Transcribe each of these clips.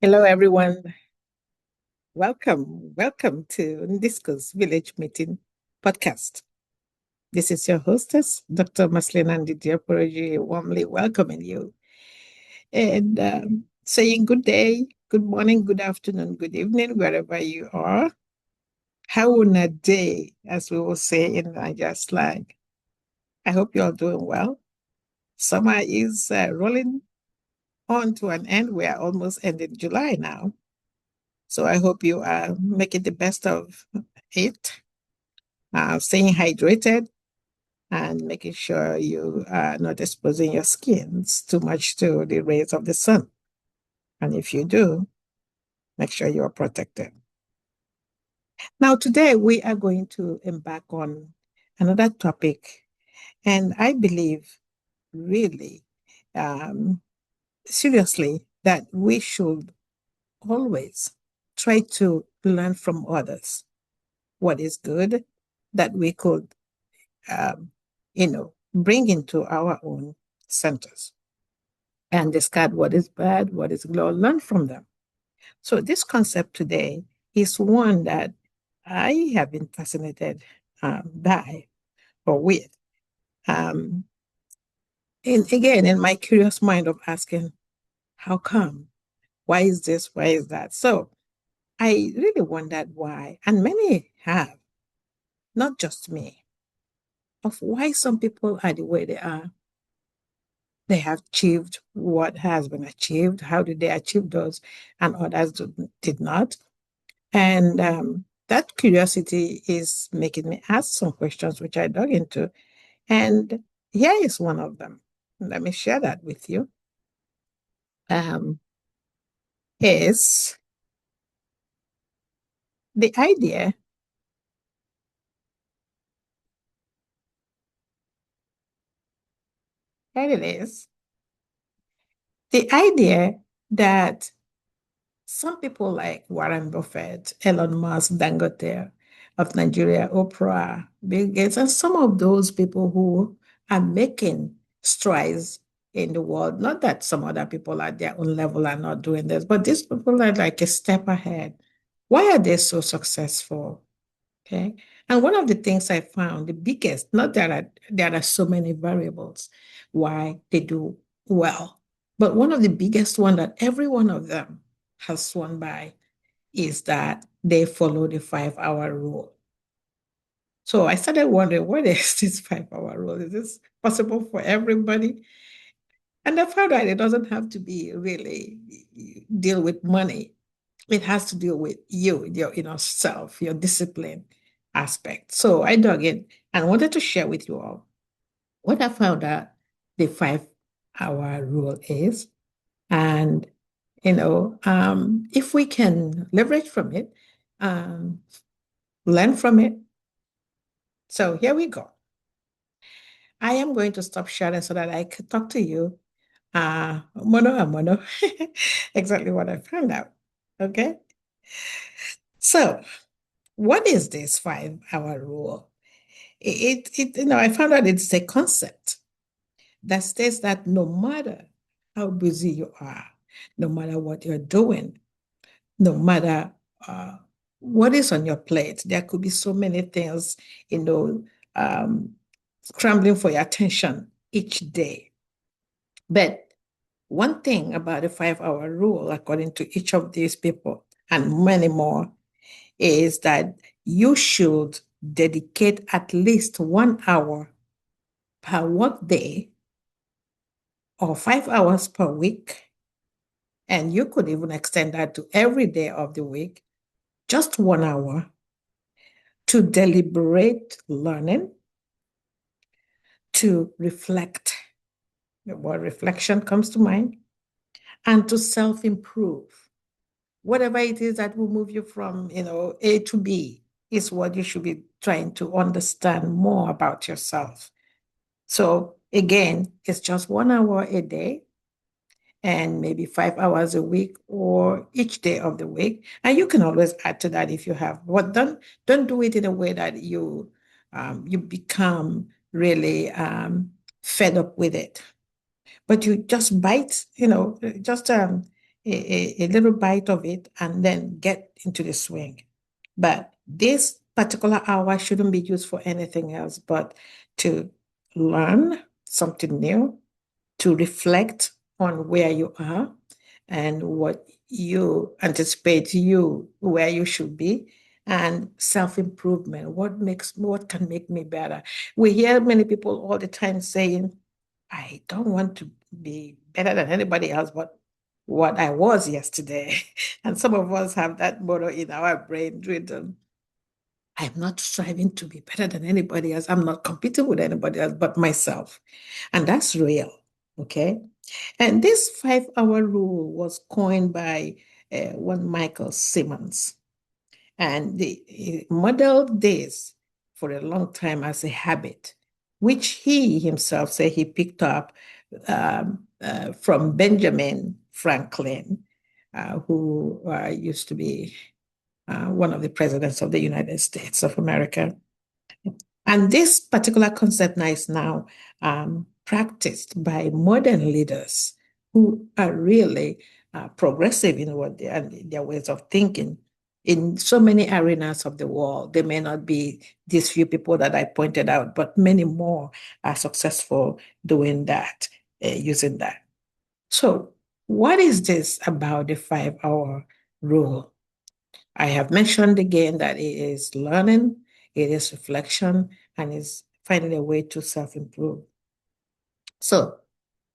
Hello, everyone. Welcome to NDISCO'S Village Meeting podcast. This is your hostess, Dr. Marcellina Ndidi, M.OPARAOJI, warmly welcoming you and saying good day, good morning, good afternoon, good evening, wherever you are. How on a day, as we will say in Niger slang. I hope you're doing well. Summer is rolling on to an end. We are almost ending July now. So I hope you are making the best of it, staying hydrated, and making sure you are not exposing your skins too much to the rays of the sun. And if you do, make sure you are protected. Now, today we are going to embark on another topic, and I believe really um, seriously that we should always try to learn from others what is good that we could um, bring into our own centers and discard what is bad, what is good, learn from them. So this concept today is one that I have been fascinated by or with. Um, and again, in my curious mind of asking, how come? Why is this? Why is that? So I really wondered why, and many have, not just me, of why some people are the way they are. They have achieved what has been achieved. How did they achieve those and others did not? And that curiosity is making me ask some questions, which I dug into. And here is one of them. Let me share that with you. Is the idea that it is the idea that some people like Warren Buffett, Elon Musk, Dangote of Nigeria, Oprah, Bill Gates, and some of those people who are making strides in the world. Not that some other people at their own level are not doing this, but these people are like a step ahead. Why are they so successful? Okay. And one of the things I found, the biggest, not that there are so many variables why they do well, but one of the biggest one that every one of them has sworn by is that they follow the 5 hour rule. So I started wondering, what is this 5 hour rule? Is this possible for everybody? And I found out it doesn't have to be really deal with money. It has to deal with you, your inner self, your discipline aspect. So I dug in and wanted to share with you all what I found out the 5 hour rule is. And, if we can leverage from it, um, learn from it. So here we go. I am going to stop sharing so that I can talk to you mono a mono, exactly what I found out. Okay. So, what is this 5 hour rule? I found out it's a concept that states that no matter how busy you are, no matter what you're doing, no matter what is on your plate, there could be so many things, um, scrambling for your attention each day. But one thing about the 5 hour rule, according to each of these people and many more, is that you should dedicate at least 1 hour per work day or 5 hours per week. And you could even extend that to every day of the week, just 1 hour to deliberate learning, to reflect, what reflection comes to mind, and to self improve. Whatever it is that will move you from, A to B is what you should be trying to understand more about yourself. So again, it's just 1 hour a day and maybe 5 hours a week or each day of the week. And you can always add to that if you have. But don't do it in a way that you become really fed up with it. But you just bite, just a little bite of it and then get into the swing. But this particular hour shouldn't be used for anything else but to learn something new, to reflect on where you are and what you anticipate you where you should be, and self-improvement. What can make me better? We hear many people all the time saying, I don't want to be better than anybody else but what I was yesterday. And some of us have that motto in our brain written. I'm not striving to be better than anybody else. I'm not competing with anybody else but myself. And that's real. Okay. And this 5 hour rule was coined by one Michael Simmons. And he modeled this for a long time as a habit, which he himself said he picked up from Benjamin Franklin, who used to be one of the presidents of the United States of America. And this particular concept now is now practiced by modern leaders who are really progressive in what they and their ways of thinking in so many arenas of the world. There may not be these few people that I pointed out, but many more are successful doing that, using that. So, what is this about the 5 hour rule? I have mentioned again that it is learning, it is reflection, and is finding a way to self-improve. So,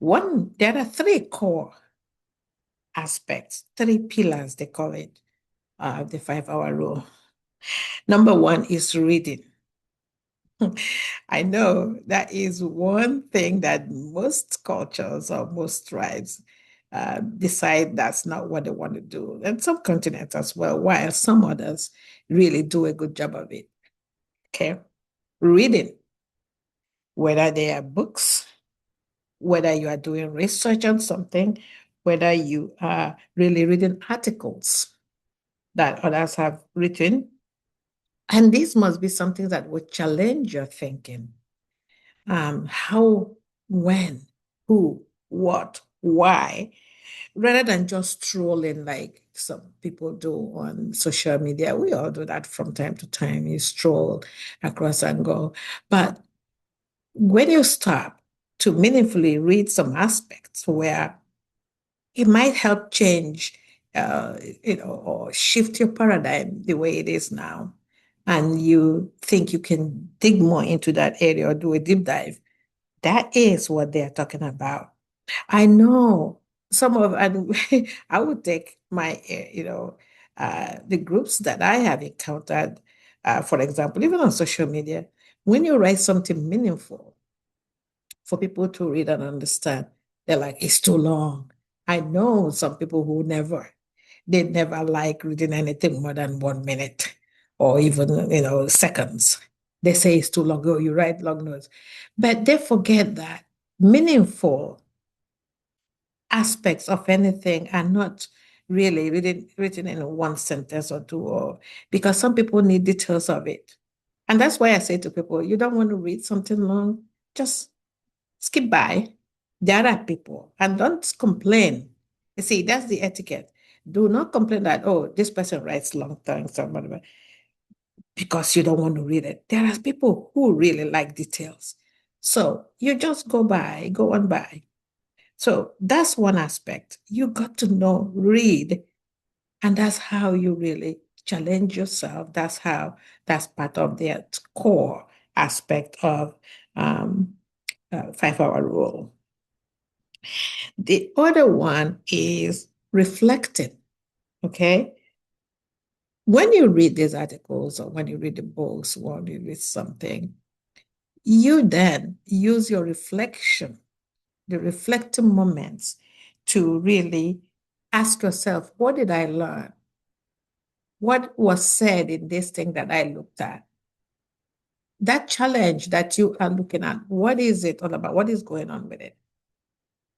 there are three core aspects, three pillars, they call it, the 5 hour rule. Number one is reading. I know that is one thing that most cultures or most tribes decide that's not what they want to do, and some continents as well, while some others really do a good job of it. Okay. Reading, whether they are books, whether you are doing research on something, whether you are really reading articles that others have written. And this must be something that would challenge your thinking. How, when, who, what, why, rather than just trolling like some people do on social media. We all do that from time to time. You stroll across and go. But when you stop to meaningfully read some aspects where it might help change, or shift your paradigm the way it is now, and you think you can dig more into that area or do a deep dive, that is what they're talking about. I know some of, and I would take my, the groups that I have encountered, for example, even on social media, when you write something meaningful for people to read and understand, they're like, it's too long. I know some people who they never like reading anything more than 1 minute or even, seconds. They say it's too long. Oh, you write long notes. But they forget that meaningful aspects of anything are not really written in one sentence or two, or because some people need details of it. And that's why I say to people, you don't want to read something long, just skip by. There are people, and don't complain. You see, that's the etiquette. Do not complain that, oh, this person writes long things or whatever, because you don't want to read it. There are people who really like details. So you just go on by. So that's one aspect. You got to know, read, and that's how you really challenge yourself. That's part of the core aspect of 5 hour rule. The other one is reflecting. Okay. When you read these articles or when you read the books or when you read something, you then use your reflection, the reflective moments, to really ask yourself, what did I learn? What was said in this thing that I looked at? That challenge that you are looking at, what is it all about? What is going on with it?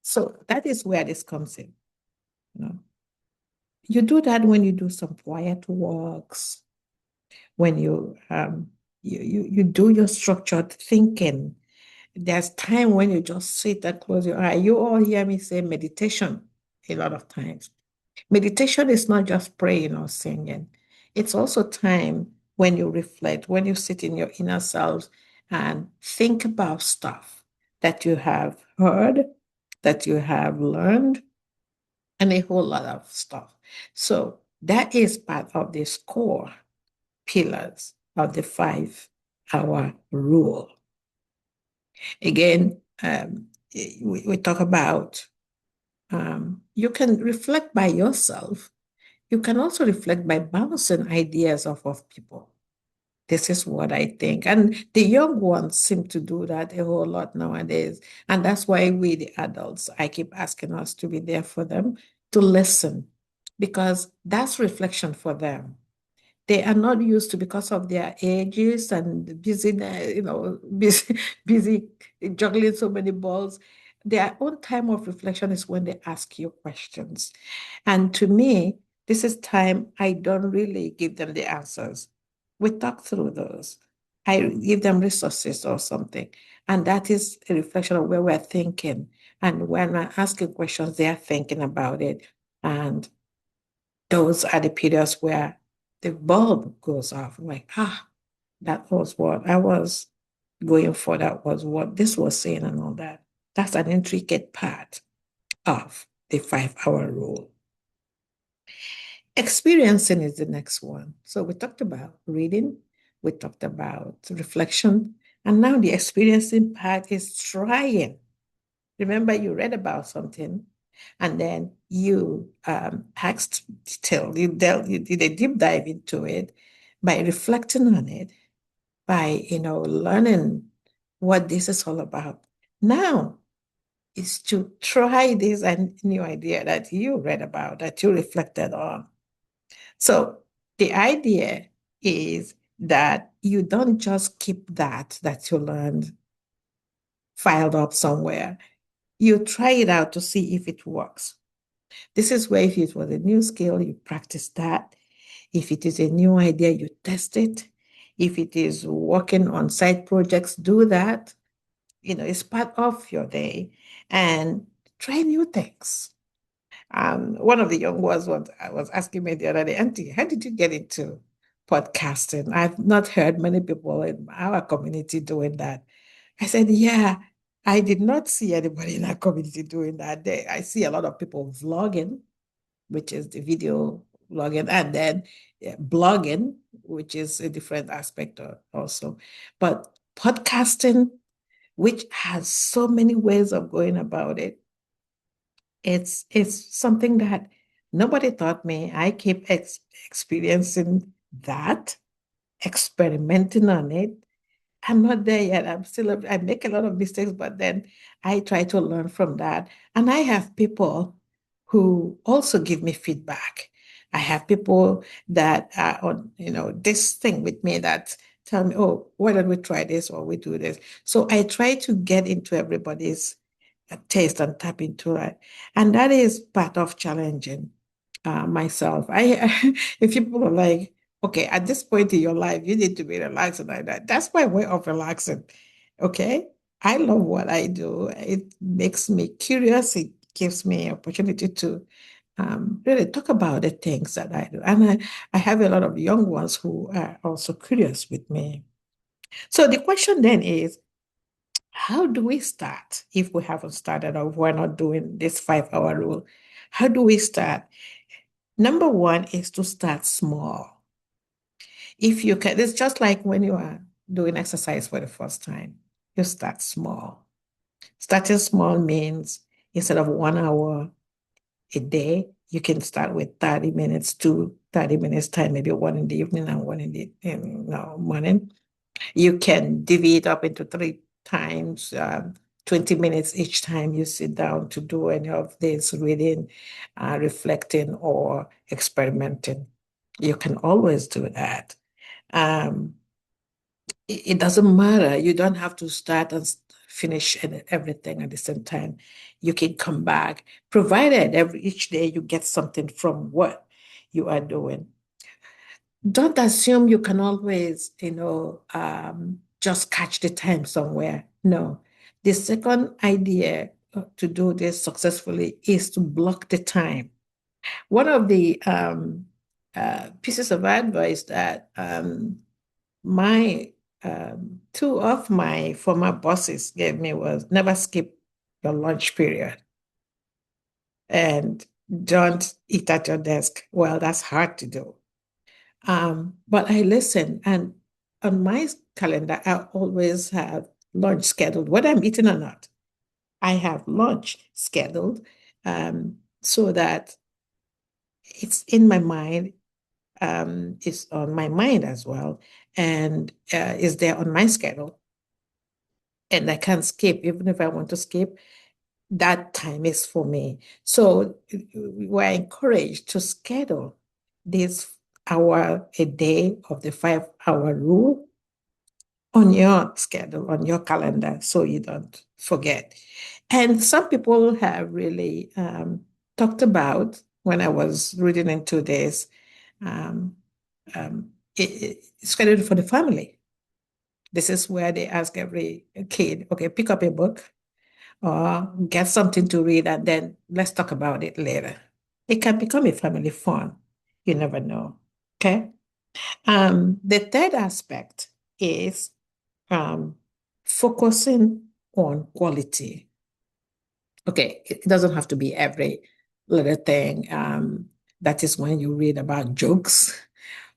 So that is where this comes in. You do that when you do some quiet walks, when you do your structured thinking. There's time when you just sit and close your eye. You all hear me say meditation a lot of times. Meditation is not just praying or singing. It's also time when you reflect, when you sit in your inner selves and think about stuff that you have heard, that you have learned, and a whole lot of stuff. So that is part of the core pillars of the 5 hour rule. Again, we talk about you can reflect by yourself. You can also reflect by bouncing ideas off of people. This is what I think. And the young ones seem to do that a whole lot nowadays. And that's why we, the adults, I keep asking us to be there for them, to listen, because that's reflection for them. They are not used to, because of their ages and busy, busy juggling so many balls. Their own time of reflection is when they ask you questions. And to me, this is time I don't really give them the answers. We talk through those. I give them resources or something. And that is a reflection of where we're thinking. And when we're asking questions, they are thinking about it. And those are the periods where the bulb goes off. I'm like, that was what I was going for. That was what this was saying and all that. That's an intricate part of the 5 hour rule. Experiencing is the next one. So we talked about reading, we talked about reflection, and now the experiencing part is trying. Remember, you read about something, and then you asked detail, you did a deep dive into it by reflecting on it, by learning what this is all about. Now is to try this new idea that you read about, that you reflected on. So the idea is that you don't just keep that you learned filed up somewhere. You try it out to see if it works. This is where, if it was a new skill, you practice that. If it is a new idea, you test it. If it is working on side projects, do that. It's part of your day, and try new things. One of the young ones was asking me the other day, Auntie, how did you get into podcasting? I've not heard many people in our community doing that. I said, yeah, I did not see anybody in our community doing that. I see a lot of people vlogging, which is the video vlogging, and then blogging, which is a different aspect also. But podcasting, which has so many ways of going about it, it's something that nobody taught me. I keep experiencing that, experimenting on it. I'm not there yet. I make a lot of mistakes, but then I try to learn from that. And I have people who also give me feedback. I have people that are on, this thing with me that tell me, oh, why don't we try this or we do this? So I try to get into everybody's taste and tap into it. And that is part of challenging myself. If people are like, okay, at this point in your life, you need to be relaxing like that. That's my way of relaxing. Okay. I love what I do. It makes me curious. It gives me opportunity to really talk about the things that I do. And I have a lot of young ones who are also curious with me. So the question then is, how do we start if we haven't started or we're not doing this 5 hour rule? How do we start? Number one is to start small. If you can, it's just like when you are doing exercise for the first time, you start small. Starting small means instead of 1 hour a day, you can start with 30 minutes to 30 minutes time, maybe one in the evening and one in the morning. You can divvy it up into 3 times, 20 minutes each time you sit down to do any of this reading, reflecting, or experimenting. You can always do that. Um, it doesn't matter. You don't have to start and finish everything at the same time. You can come back, provided each day you get something from what you are doing. Don't assume you can always, just catch the time somewhere. No. The second idea to do this successfully is to block the time. One of the pieces of advice that my two of my former bosses gave me was never skip your lunch period and don't eat at your desk. Well, that's hard to do. But I listen, and on my calendar, I always have lunch scheduled, whether I'm eating or not. I have lunch scheduled so that it's in my mind, it's on my mind as well, and is there on my schedule. And I can't skip, even if I want to skip, that time is for me. So we're encouraged to schedule this hour a day of the 5 hour rule on your schedule, on your calendar, so you don't forget. And some people have really talked about, when I was reading into this, um, scheduled for the family. This is where they ask every kid, okay, pick up a book or get something to read, and then let's talk about it later. It can become a family fun. You never know. Okay. The third aspect is um, focusing on quality. Okay, it doesn't have to be every little thing. That is when you read about jokes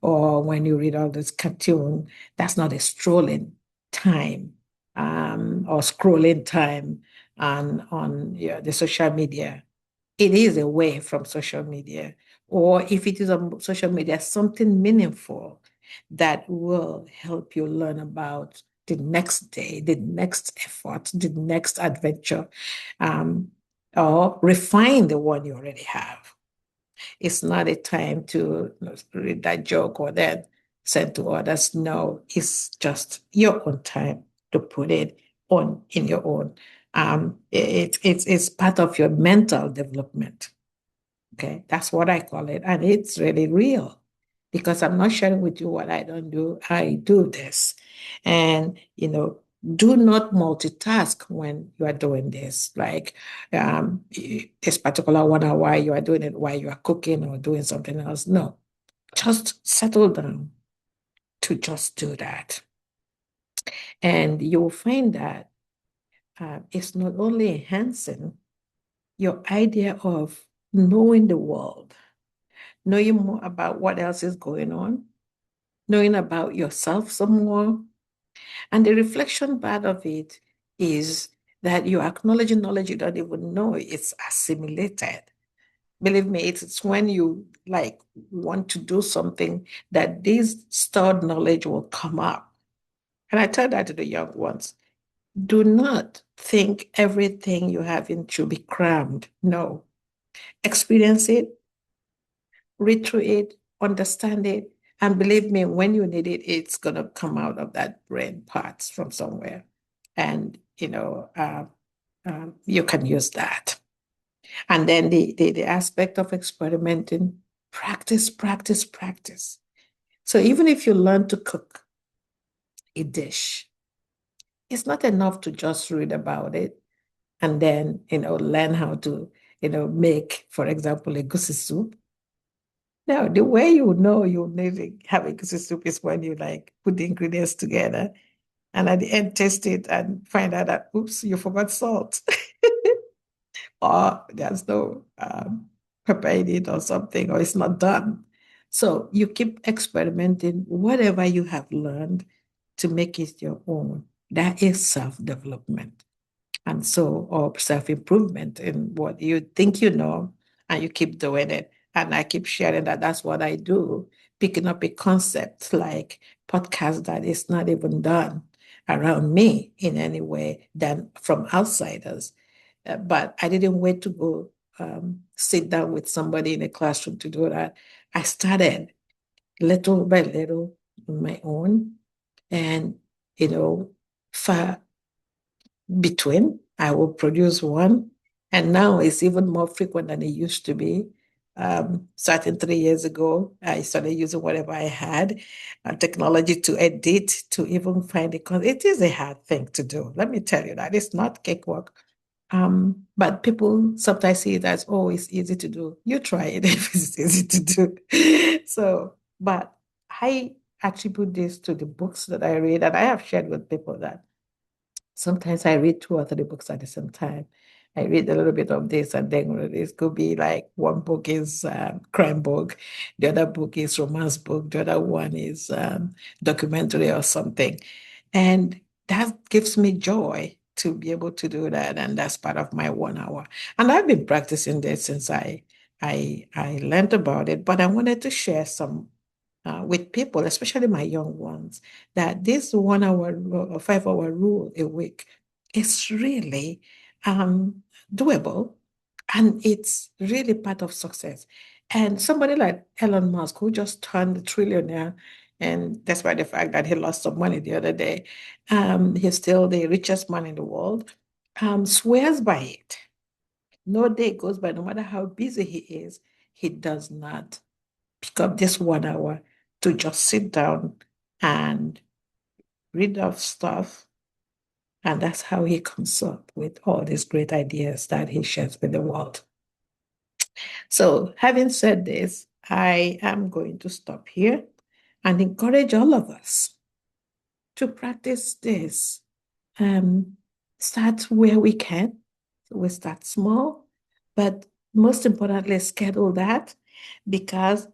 or when you read all this cartoon. That's not a strolling time or scrolling time on the social media. It is away from social media. Or if it is on social media, something meaningful that will help you learn about the next day, the next effort, the next adventure, um, or refine the one you already have. It's not a time to read that joke or then send to others. No, it's just your own time to put it on in your own. It's part of your mental development. Okay, that's what I call it. And it's really real because I'm not sharing with you what I don't do. I do this. And, do not multitask when you are doing this. Like this particular 1 hour, you are doing it while you are cooking or doing something else. No, just settle down to just do that. And you'll find that it's not only enhancing your idea of knowing the world, knowing more about what else is going on, knowing about yourself some more. And the reflection part of it is that you're acknowledging knowledge you don't even know it's assimilated. Believe me, it's when you like want to do something that this stored knowledge will come up. And I tell that to the young ones. Do not think everything you have in should be crammed. No. Experience it, read through it, understand it, and believe me, when you need it, it's going to come out of that brain parts from somewhere. And, you can use that. And then the aspect of experimenting, practice, practice, practice. So even if you learn to cook a dish, it's not enough to just read about it and then, learn how to, make, for example, a goosey soup. No, the way you know you need to have a goosey soup is when you like put the ingredients together and at the end taste it and find out that, oops, you forgot salt or there's no pepper in it or something, or it's not done. So you keep experimenting whatever you have learned to make it your own. That is self-development. And so, or self-improvement in what you think you know, and you keep doing it. And I keep sharing that that's what I do, picking up a concept like podcast that is not even done around me in any way than from outsiders. But I didn't wait to go sit down with somebody in a classroom to do that. I started little by little on my own. And, for between, I will produce one. And now it's even more frequent than it used to be. Starting 3 years ago, I started using whatever I had, technology to edit, to even find it. Because it is a hard thing to do. Let me tell you that. It's not cakewalk. But people sometimes see it as, oh, it's easy to do. You try it if it's easy to do. So, but I attribute this to the books that I read, and I have shared with people that sometimes I read two or three books at the same time. I read a little bit of this, and then this could be like one book is crime book, the other book is romance book, the other one is documentary or something. And that gives me joy to be able to do that. And that's part of my 1 hour. And I've been practicing this since I learned about it, but I wanted to share some with people, especially my young ones, that this 1 hour or 5 hour rule a week is really doable, and it's really part of success. And somebody like Elon Musk, who just turned a trillionaire, and despite the fact that he lost some money the other day, he's still the richest man in the world, swears by it. No day goes by, no matter how busy he is, he does not pick up this 1 hour to just sit down and read off stuff. And that's how he comes up with all these great ideas that he shares with the world. So, having said this, I am going to stop here and encourage all of us to practice this. Um, Start where we can. We start small, but most importantly, schedule that, because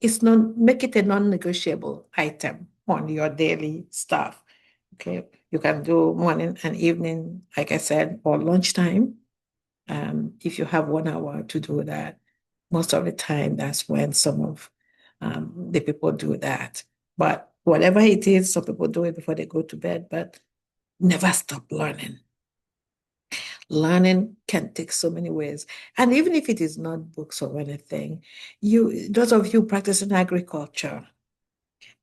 it's not, make it a non-negotiable item on your daily stuff. Okay, you can do morning and evening, like I said, or lunchtime. If you have 1 hour to do that, most of the time that's when some of the people do that. But whatever it is, some people do it before they go to bed, but never stop learning. Learning can take so many ways. And even if it is not books or anything, those of you practicing agriculture,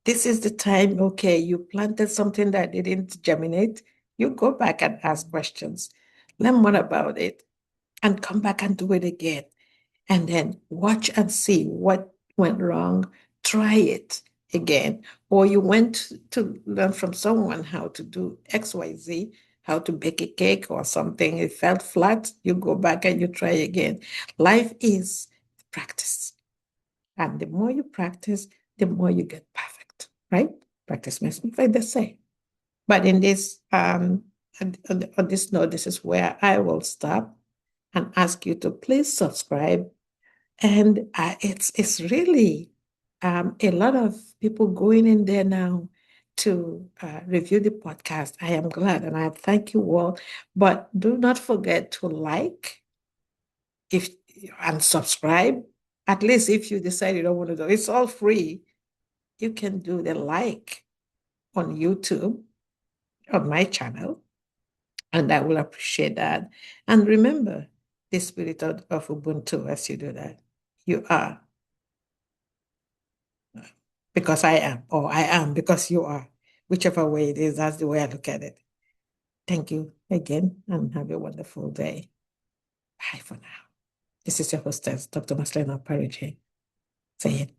this is the time, okay, you planted something that didn't germinate, you go back and ask questions, learn more about it, and come back and do it again. And then watch and see what went wrong, try it again. Or you went to learn from someone how to do XYZ, how to bake a cake or something. It felt flat, you go back and you try again. Life is practice. And the more you practice, the more you get perfect, right? Practice makes perfect, they say. But in this, on this note, this is where I will stop and ask you to please subscribe. And it's really a lot of people going in there now to review the podcast. I am glad and I thank you all. But do not forget to like if and subscribe. At least if you decide you don't want to do it, it's all free. You can do the like on YouTube on my channel, and I will appreciate that. And remember the spirit of Ubuntu as you do that. You are because I am, or I am because you are. Whichever way it is, that's the way I look at it. Thank you again and have a wonderful day. Bye for now. This is your hostess, Dr. Marcellina. Say it.